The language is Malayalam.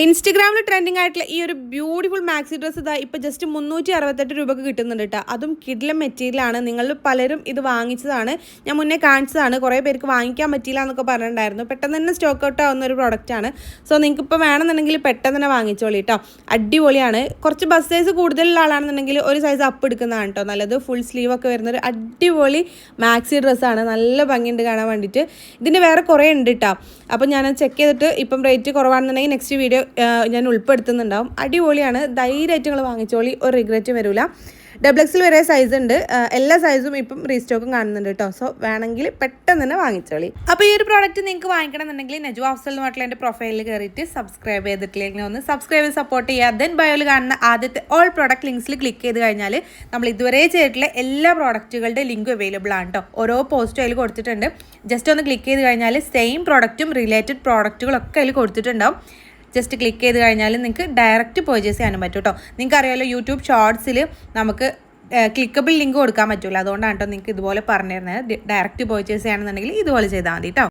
ഇൻസ്റ്റഗ്രാമിൽ ട്രെൻഡിങ് ആയിട്ടുള്ള ഈ ഒരു ബ്യൂട്ടിഫുൾ മാക്സി ഡ്രസ്സ് ഇതാ ഇപ്പോൾ ജസ്റ്റ് 368 രൂപക്ക് കിട്ടുന്നുണ്ട് കേട്ടോ. അതും കിഡിലം മെറ്റീരിയലാണ്. നിങ്ങൾ പലരും ഇത് വാങ്ങിച്ചതാണ്, ഞാൻ മുന്നേ കാണിച്ചതാണ്. കുറേ പേർക്ക് വാങ്ങിക്കാൻ പറ്റിയില്ല എന്നൊക്കെ പറഞ്ഞിട്ടുണ്ടായിരുന്നു. പെട്ടെന്ന് തന്നെ സ്റ്റോക്ക് ഔട്ട് ആവുന്ന ഒരു പ്രോഡക്റ്റാണ്. സോ നിങ്ങൾക്ക് ഇപ്പോൾ വേണമെന്നുണ്ടെങ്കിൽ പെട്ടെന്ന് തന്നെ വാങ്ങിച്ചോളി കേട്ടോ. അടിപൊളിയാണ്. കുറച്ച് ബസ് സൈസ് കൂടുതലുള്ള ആളാണെന്നുണ്ടെങ്കിൽ ഒരു സൈസ് അപ്പ് എടുക്കുന്നതാണ് കേട്ടോ നല്ലത്. ഫുൾ സ്ലീവ് ഒക്കെ വരുന്നൊരു അടിപൊളി മാക്സി ഡ്രസ്സാണ്. നല്ല ഭംഗിയുണ്ട് കാണാൻ വേണ്ടിയിട്ട്. ഇതിൻ്റെ വേറെ കുറേ ഉണ്ട് കേട്ടോ. അപ്പോൾ ഞാനത് ചെക്ക് ചെയ്തിട്ട് ഇപ്പം റേറ്റ് കുറവാണെന്നുണ്ടെങ്കിൽ നെക്സ്റ്റ് വീഡിയോ ഞാൻ ഉൾപ്പെടുത്തുന്നുണ്ടാവും. അടിപൊളിയാണ്. ധൈര്യമായിട്ട് നിങ്ങൾ വാങ്ങിച്ചോളി, ഒരു റിഗ്രറ്റും വരില്ല. XXL വരെ സൈസ് ഉണ്ട്. എല്ലാ സൈസും ഇപ്പം റീസ്റ്റോക്കും കാണുന്നുണ്ട് കേട്ടോ. സോ വേണമെങ്കിൽ പെട്ടെന്ന് തന്നെ വാങ്ങിച്ചോളി. അപ്പോൾ ഈ ഒരു പ്രോഡക്റ്റ് നിങ്ങൾക്ക് വാങ്ങിക്കണമെന്നുണ്ടെങ്കിൽ നജു അഫ്സൽ എന്ന് പറഞ്ഞിട്ടുള്ള എൻ്റെ പ്രൊഫൈലിൽ കയറിയിട്ട് സബ്സ്ക്രൈബ് ചെയ്തിട്ടില്ലെങ്കിൽ ഒന്ന് സബ്സ്ക്രൈബ് ചെയ്ത് സപ്പോർട്ട് ചെയ്യുക. ദെൻ ബയോയിൽ കാണുന്ന ആദ്യത്തെ ഓൾ പ്രോഡക്റ്റ് ലിങ്ക്സിൽ ക്ലിക്ക് ചെയ്ത് കഴിഞ്ഞാൽ നമ്മൾ ഇതുവരെ ചെയ്തിട്ടുള്ള എല്ലാ പ്രോഡക്റ്റുകളുടെ ലിങ്ക് അവൈലബിൾ ആണ് കേട്ടോ. ഓരോ പോസ്റ്റും അതിൽ കൊടുത്തിട്ടുണ്ട്. ജസ്റ്റ് ഒന്ന് ക്ലിക്ക് ചെയ്ത് കഴിഞ്ഞാൽ സെയിം പ്രോഡക്റ്റും റിലേറ്റഡ് പ്രോഡക്റ്റുകളൊക്കെ അതിൽ കൊടുത്തിട്ടുണ്ടാവും. ജസ്റ്റ് ക്ലിക്ക് ചെയ്ത് കഴിഞ്ഞാൽ നിങ്ങൾക്ക് ഡയറക്റ്റ് പർച്ചേസ് ചെയ്യാനും പറ്റും കേട്ടോ. നിങ്ങൾക്ക് അറിയാമല്ലോ, യൂട്യൂബ് ഷോർട്സിൽ നമുക്ക് ക്ലിക്കബിൾ ലിങ്ക് കൊടുക്കാൻ പറ്റില്ല. അതുകൊണ്ടാണ് കേട്ടോ നിങ്ങൾക്ക് ഇതുപോലെ പറഞ്ഞു തരുന്നത്. ഡയറക്റ്റ് പർച്ചേസ് ചെയ്യുകയാണെന്നുണ്ടെങ്കിൽ ഇതുപോലെ ചെയ്താൽ മതി കേട്ടോ.